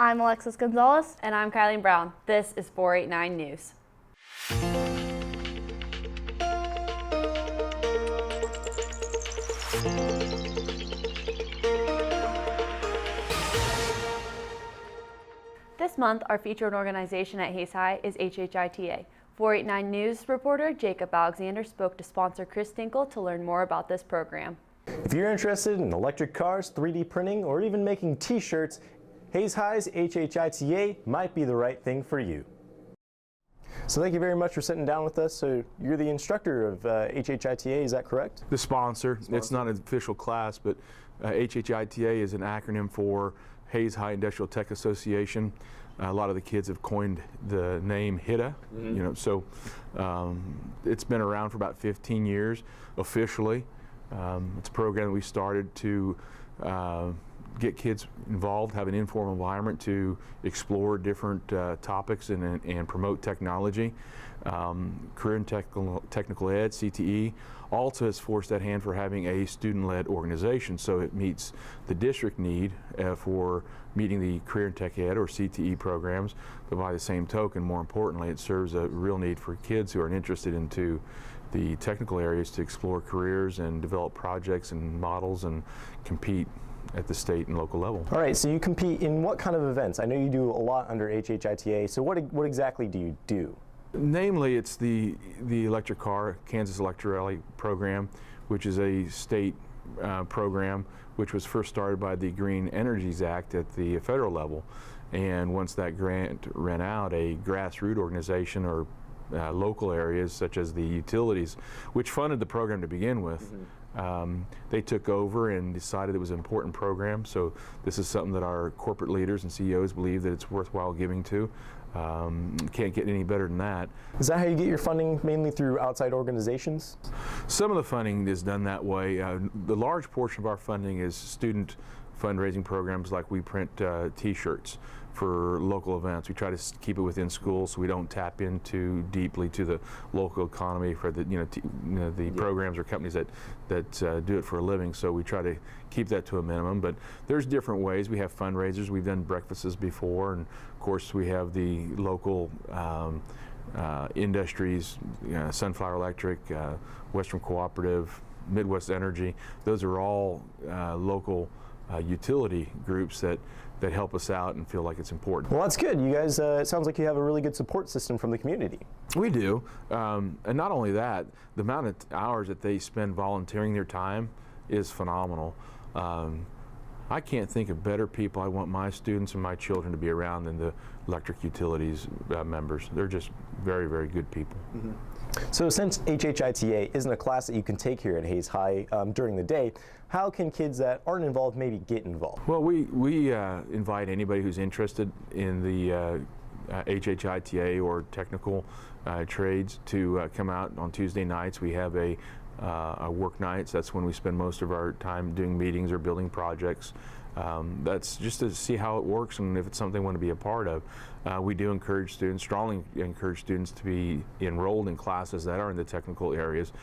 I'm Alexis Gonzalez. And I'm Kylie Brown. This is 489 News. This month, our featured organization at Hayes High is HHITA. 489 News reporter Jacob Alexander spoke to sponsor Chris Dinkle to learn more about this program. If you're interested in electric cars, 3D printing, or even making t-shirts, Hayes High's HHITA might be the right thing for you. So thank you very much for sitting down with us. So you're the instructor of HHITA, is that correct? The sponsor. It's not an official class, but HHITA is an acronym for Hayes High Industrial Tech Association. A lot of the kids have coined the name HITA, so it's been around for about 15 years officially. It's a program that we started to get kids involved, have an informal environment to explore different topics and promote technology. Career and Technical Ed, CTE, also has forced that hand for having a student-led organization, so it meets the district need for meeting the Career and Tech Ed or CTE programs, but by the same token, more importantly, it serves a real need for kids who are interested into the technical areas to explore careers and develop projects and models and compete at the state and local level. All right, so you compete in what kind of events? I know you do a lot under HHITA, so what exactly do you do? Namely, it's the electric car, Kansas Electric Rally program, which is a state program which was first started by the Green Energies Act at the federal level. And once that grant ran out, a grassroots organization or local areas such as the utilities, which funded the program to begin with, they took over and decided it was an important program. So this is something that our corporate leaders and CEOs believe that it's worthwhile giving to. Can't get any better than that. Is that how you get your funding, mainly through outside organizations? Some of the funding is done that way. The large portion of our funding is student fundraising programs, like we print t-shirts for local events. We try to keep it within schools so we don't tap into deeply to the local economy for the the programs or companies that do it for a living. So we try to keep that to a minimum. But there's different ways. We have fundraisers. We've done breakfasts before, and of course we have the local industries, Sunflower Electric, Western Cooperative, Midwest Energy. Those are all local utility groups that help us out and feel like it's important. Well, that's good. You guys, it sounds like you have a really good support system from the community. We do. And not only that, the amount of hours that they spend volunteering their time is phenomenal. I can't think of better people I want my students and my children to be around than the electric utilities members. They're just very, very good people. So since HHITA isn't a class that you can take here at Hayes High during the day, how can kids that aren't involved maybe get involved? Well, we invite anybody who's interested in the HHITA or technical trades to come out on Tuesday nights. We have a work nights. That's when we spend most of our time doing meetings or building projects. That's just to see how it works and if it's something they want to be a part of. We do encourage students, strongly encourage students to be enrolled in classes that are in the technical areas.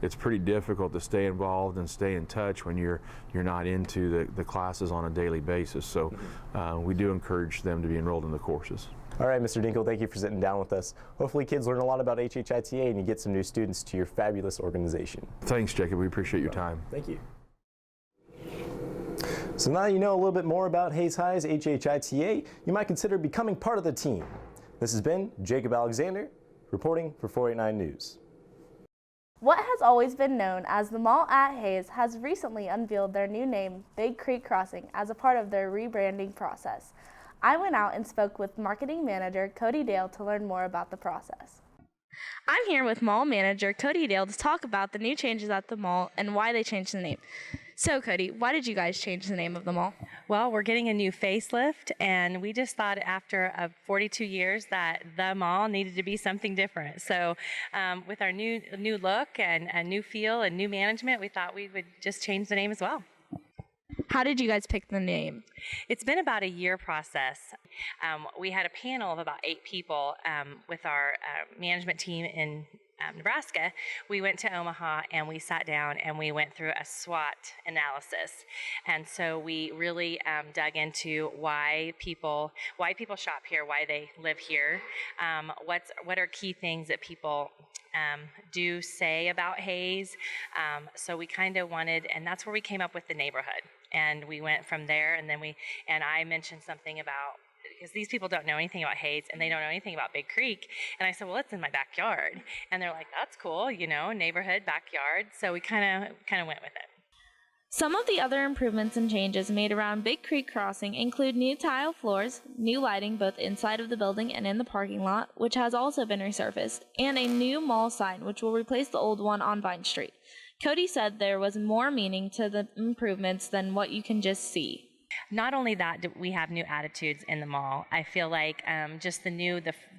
It's pretty difficult to stay involved and stay in touch when you're not into the classes on a daily basis. So we do encourage them to be enrolled in the courses. All right, Mr. Dinkle, thank you for sitting down with us. Hopefully kids learn a lot about HHITA and you get some new students to your fabulous organization. Thanks, Jacob. We appreciate your time. Thank you. So now that you know a little bit more about Hayes High's HHITA, you might consider becoming part of the team. This has been Jacob Alexander, reporting for 489 News. What has always been known as the Mall at Hayes has recently unveiled their new name, Big Creek Crossing, as a part of their rebranding process. I went out and spoke with marketing manager Cody Dale to learn more about the process. I'm here with mall manager Cody Dale to talk about the new changes at the mall and why they changed the name. So Cody, why did you guys change the name of the mall? Well, we're getting a new facelift, and we just thought after 42 years that the mall needed to be something different. So with our new look and a new feel and new management, we thought we would just change the name as well. How did you guys pick the name? It's been about a year process. We had a panel of about 8 people with our management team in Nebraska, we went to Omaha and we sat down and we went through a SWOT analysis. And so we really dug into why people shop here, why they live here, what are key things that people do say about Hays. So we kind of wanted, and that's where we came up with the neighborhood. And we went from there, and I mentioned something about, because these people don't know anything about Hays and they don't know anything about Big Creek. And I said, well, it's in my backyard. And they're like, that's cool, neighborhood, backyard. So we kind of went with it. Some of the other improvements and changes made around Big Creek Crossing include new tile floors, new lighting both inside of the building and in the parking lot, which has also been resurfaced, and a new mall sign, which will replace the old one on Vine Street. Cody said there was more meaning to the improvements than what you can just see. Not only that, do we have new attitudes in the mall. I feel like just the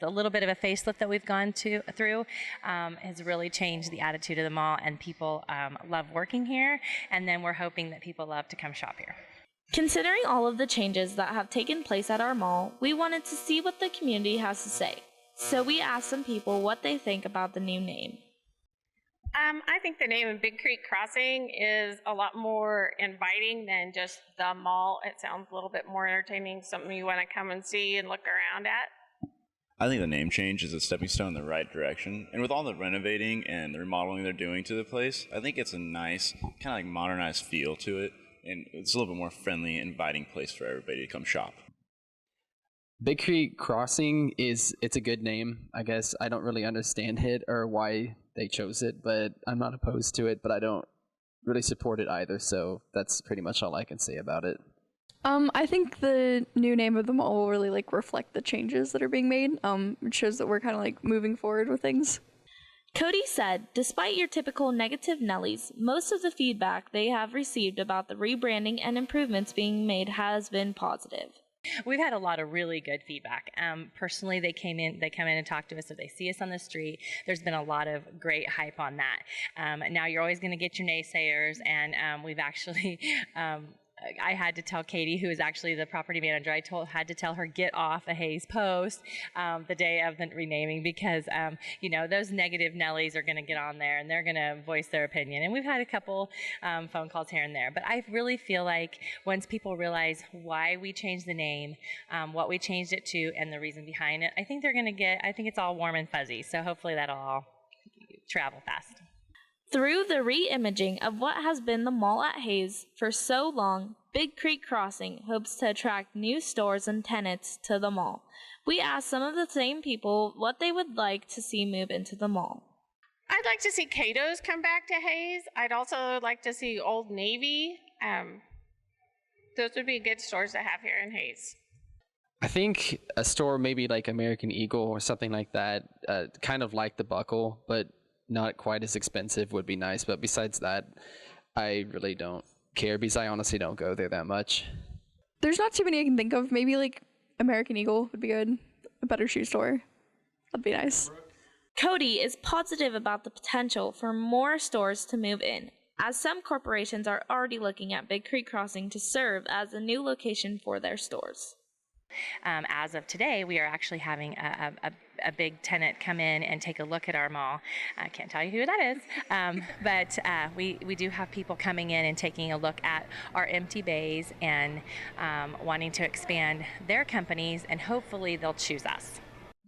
little bit of a facelift that we've gone through has really changed the attitude of the mall, and people love working here, and then we're hoping that people love to come shop here. Considering all of the changes that have taken place at our mall, we wanted to see what the community has to say. So we asked some people what they think about the new name. I think the name of Big Creek Crossing is a lot more inviting than just the mall. It sounds a little bit more entertaining, something you want to come and see and look around at. I think the name change is a stepping stone in the right direction. And with all the renovating and the remodeling they're doing to the place, I think it's a nice, kind of like modernized feel to it. And it's a little bit more friendly, inviting place for everybody to come shop. Big Creek Crossing it's a good name. I guess I don't really understand it or why they chose it, but I'm not opposed to it, but I don't really support it either, so that's pretty much all I can say about it. I think the new name of the mall will really reflect the changes that are being made. It shows that we're kind of moving forward with things. Cody said, despite your typical negative Nellies, most of the feedback they have received about the rebranding and improvements being made has been positive. We've had a lot of really good feedback. Personally, they come in and talk to us if they see us on the street. There's been a lot of great hype on that. Now you're always going to get your naysayers, and we've actually I had to tell Katie, who is actually the property manager, had to tell her get off a Hays post the day of the renaming, because those negative Nellies are going to get on there and they're going to voice their opinion. And we've had a couple phone calls here and there, but I really feel like once people realize why we changed the name, what we changed it to, and the reason behind it, I think it's all warm and fuzzy. So hopefully that'll all travel fast. Through the re-imaging of what has been the mall at Hays for so long, Big Creek Crossing hopes to attract new stores and tenants to the mall. We asked some of the same people what they would like to see move into the mall. I'd like to see Cato's come back to Hays. I'd also like to see Old Navy. Those would be good stores to have here in Hays. I think a store maybe like American Eagle or something like that, kind of like the Buckle, but not quite as expensive would be nice. But besides that, I really don't care, because I honestly don't go there that much. There's not too many I can think of. Maybe American Eagle would be good. A better shoe store. That'd be nice. Cody is positive about the potential for more stores to move in, as some corporations are already looking at Big Creek Crossing to serve as a new location for their stores. As of today, we are actually having a big tenant come in and take a look at our mall. I can't tell you who that is, but we do have people coming in and taking a look at our empty bays and wanting to expand their companies, and hopefully they'll choose us.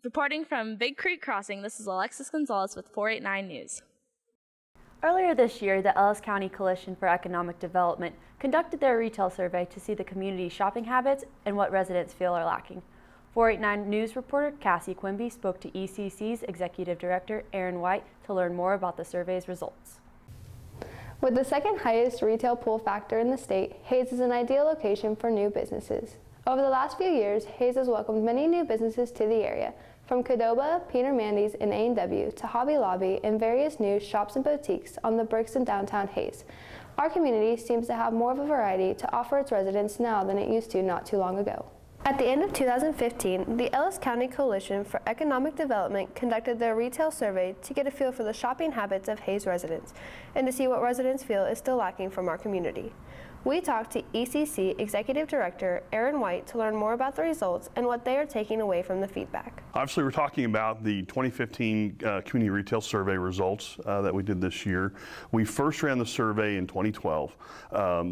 Reporting from Big Creek Crossing, this is Alexis Gonzalez with 489 News. Earlier this year, the Ellis County Coalition for Economic Development conducted their retail survey to see the community's shopping habits and what residents feel are lacking. 489 News reporter Cassie Quimby spoke to ECC's Executive Director Aaron White to learn more about the survey's results. With the second highest retail pull factor in the state, Hays is an ideal location for new businesses. Over the last few years, Hays has welcomed many new businesses to the area, from Qdoba, Peter Mandy's, and A&W to Hobby Lobby and various new shops and boutiques on the bricks in downtown Hays. Our community seems to have more of a variety to offer its residents now than it used to not too long ago. At the end of 2015, the Ellis County Coalition for Economic Development conducted their retail survey to get a feel for the shopping habits of Hays residents and to see what residents feel is still lacking from our community. We talked to ECC Executive Director Aaron White to learn more about the results and what they are taking away from the feedback. Obviously, we're talking about the 2015 Community Retail Survey results that we did this year. We first ran the survey in 2012.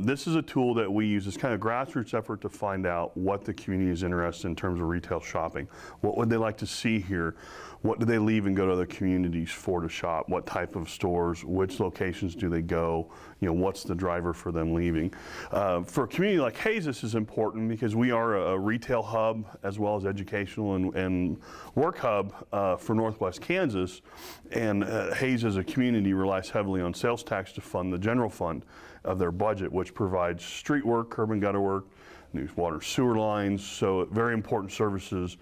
This is a tool that we use as kind of grassroots effort to find out what the community is interested in terms of retail shopping. What would they like to see here? What do they leave and go to other communities for to shop? What type of stores? Which locations do they go? You know, what's the driver for them leaving? For a community like Hays, this is important because we are a retail hub as well as educational and work hub for Northwest Kansas. And Hays as a community relies heavily on sales tax to fund the general fund of their budget, which provides street work, curb and gutter work, new water sewer lines, so very important services.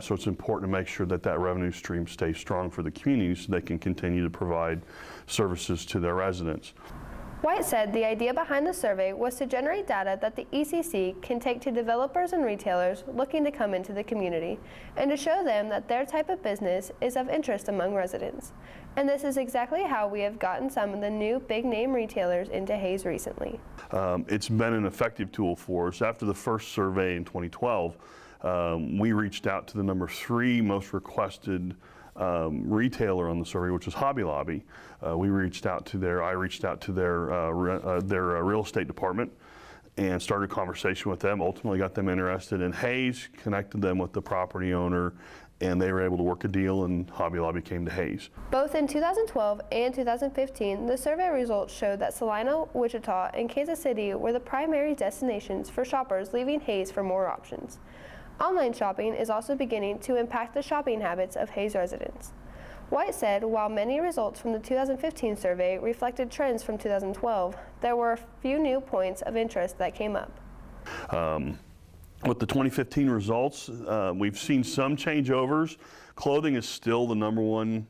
So it's important to make sure that that revenue stream stays strong for the community so they can continue to provide services to their residents. White said the idea behind the survey was to generate data that the ECC can take to developers and retailers looking to come into the community and to show them that their type of business is of interest among residents. And this is exactly how we have gotten some of the new big name retailers into Hays recently. It's been an effective tool for us. After the first survey in 2012, we reached out to the number 3 most requested retailer on the survey, which was Hobby Lobby. I reached out to their real estate department and started a conversation with them, ultimately got them interested in Hays, connected them with the property owner, and they were able to work a deal, and Hobby Lobby came to Hays. Both in 2012 and 2015, the survey results showed that Salina, Wichita, and Kansas City were the primary destinations for shoppers leaving Hays for more options. Online shopping is also beginning to impact the shopping habits of Hays residents. White said while many results from the 2015 survey reflected trends from 2012, there were a few new points of interest that came up. With the 2015 results, we've seen some changeovers. Clothing is still the number one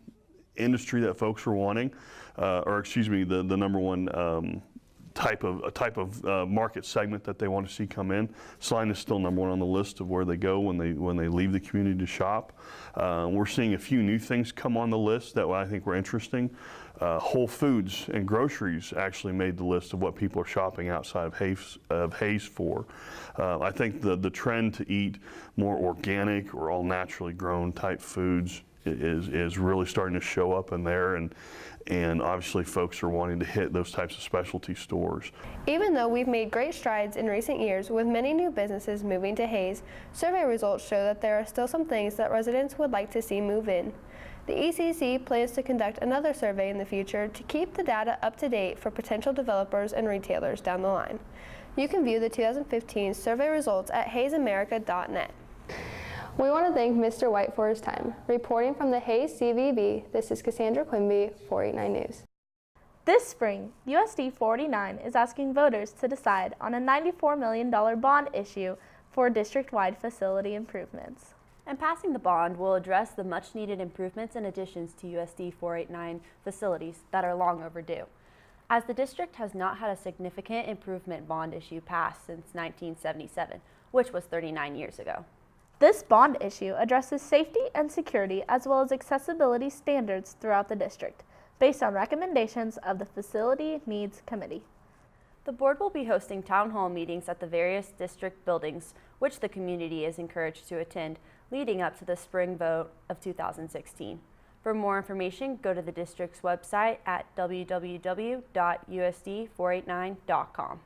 industry that folks are wanting, the number one type of market segment that they want to see come in. Salina is still number 1 on the list of where they go when they leave the community to shop. We're seeing a few new things come on the list that I think were interesting. Whole Foods and groceries actually made the list of what people are shopping outside of Hays for. I think the trend to eat more organic or all naturally grown type foods is really starting to show up in there, and obviously folks are wanting to hit those types of specialty stores. Even though we've made great strides in recent years with many new businesses moving to Hays, survey results show that there are still some things that residents would like to see move in. The ECC plans to conduct another survey in the future to keep the data up to date for potential developers and retailers down the line. You can view the 2015 survey results at haysamerica.net. We want to thank Mr. White for his time. Reporting from the Hays CVB, this is Cassandra Quimby, 489 News. This spring, USD 489 is asking voters to decide on a $94 million bond issue for district-wide facility improvements. And passing the bond will address the much-needed improvements and additions to USD 489 facilities that are long overdue, as the district has not had a significant improvement bond issue passed since 1977, which was 39 years ago. This bond issue addresses safety and security as well as accessibility standards throughout the district, based on recommendations of the Facility Needs Committee. The board will be hosting town hall meetings at the various district buildings, which the community is encouraged to attend, leading up to the spring vote of 2016. For more information, go to the district's website at www.usd489.com.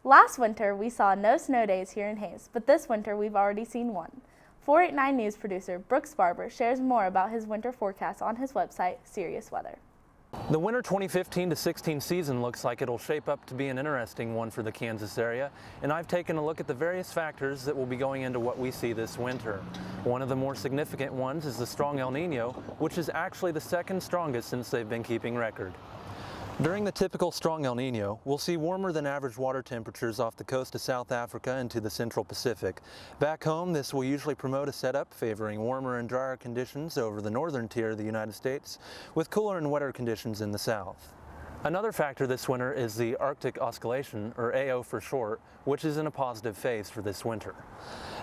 Last winter, we saw no snow days here in Hays, but this winter we've already seen one. 489 News producer Brooks Barber shares more about his winter forecast on his website, Serious Weather. The winter 2015-16 season looks like it'll shape up to be an interesting one for the Kansas area, and I've taken a look at the various factors that will be going into what we see this winter. One of the more significant ones is the strong El Niño, which is actually the second strongest since they've been keeping record. During the typical strong El Niño, we'll see warmer than average water temperatures off the coast of South Africa and to the Central Pacific. Back home, this will usually promote a setup favoring warmer and drier conditions over the northern tier of the United States, with cooler and wetter conditions in the south. Another factor this winter is the Arctic oscillation, or AO for short, which is in a positive phase for this winter.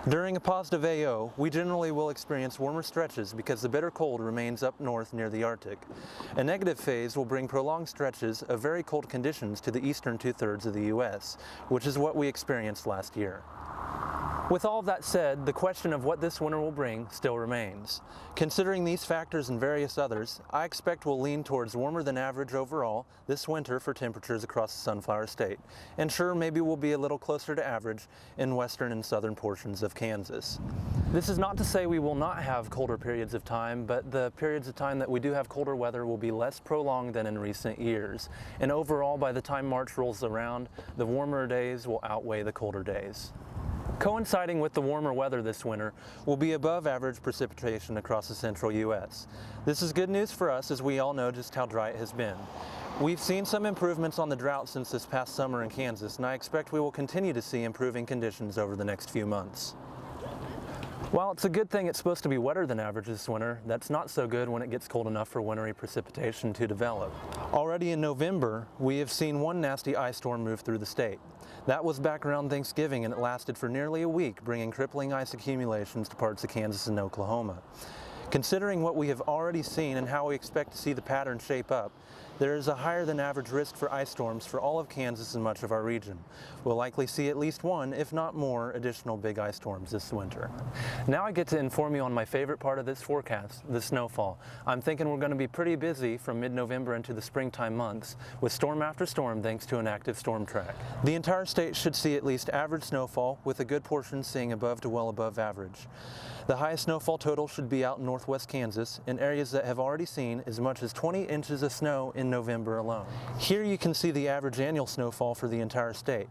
During a positive AO, we generally will experience warmer stretches because the bitter cold remains up north near the Arctic. A negative phase will bring prolonged stretches of very cold conditions to the eastern two-thirds of the U.S., which is what we experienced last year. With all that said, the question of what this winter will bring still remains. Considering these factors and various others, I expect we'll lean towards warmer than average overall this winter for temperatures across the Sunflower State. And sure, maybe we'll be a little closer to average in western and southern portions of Kansas. This is not to say we will not have colder periods of time, but the periods of time that we do have colder weather will be less prolonged than in recent years. And overall, by the time March rolls around, the warmer days will outweigh the colder days. Coinciding with the warmer weather this winter will be above average precipitation across the central U.S. This is good news for us as we all know just how dry it has been. We've seen some improvements on the drought since this past summer in Kansas, and I expect we will continue to see improving conditions over the next few months. While it's a good thing it's supposed to be wetter than average this winter, that's not so good when it gets cold enough for wintry precipitation to develop. Already in November, we have seen one nasty ice storm move through the state. That was back around Thanksgiving, and it lasted for nearly a week, bringing crippling ice accumulations to parts of Kansas and Oklahoma. Considering what we have already seen and how we expect to see the pattern shape up, there is a higher than average risk for ice storms for all of Kansas and much of our region. We'll likely see at least one, if not more, additional big ice storms this winter. Now I get to inform you on my favorite part of this forecast, the snowfall. I'm thinking we're going to be pretty busy from mid-November into the springtime months, with storm after storm thanks to an active storm track. The entire state should see at least average snowfall, with a good portion seeing above to well above average. The highest snowfall total should be out in northwest Kansas, in areas that have already seen as much as 20 inches of snow in November alone. Here you can see the average annual snowfall for the entire state.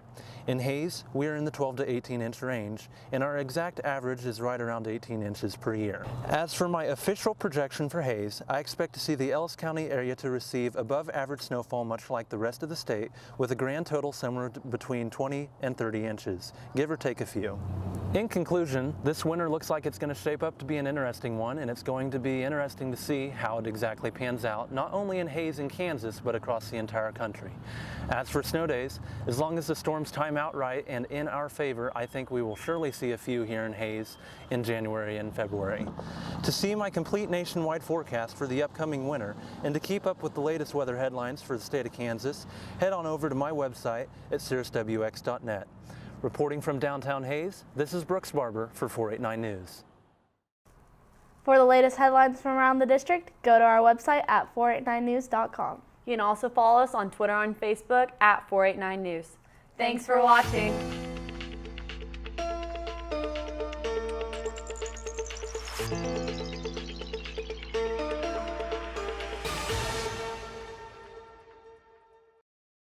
In Hays, we are in the 12 to 18 inch range, and our exact average is right around 18 inches per year. As for my official projection for Hays, I expect to see the Ellis County area to receive above average snowfall much like the rest of the state, with a grand total somewhere between 20 and 30 inches, give or take a few. In conclusion, this winter looks like it's going to shape up to be an interesting one, and it's going to be interesting to see how it exactly pans out, not only in Hays and Kansas, but across the entire country. As for snow days, as long as the storms time out right and in our favor, I think we will surely see a few here in Hays in January and February. To see my complete nationwide forecast for the upcoming winter and to keep up with the latest weather headlines for the state of Kansas, head on over to my website at SiriusWX.net. Reporting from downtown Hays, this is Brooks Barber for 489 News. For the latest headlines from around the district, go to our website at 489news.com. You can also follow us on Twitter and Facebook at 489 News. Thanks for watching.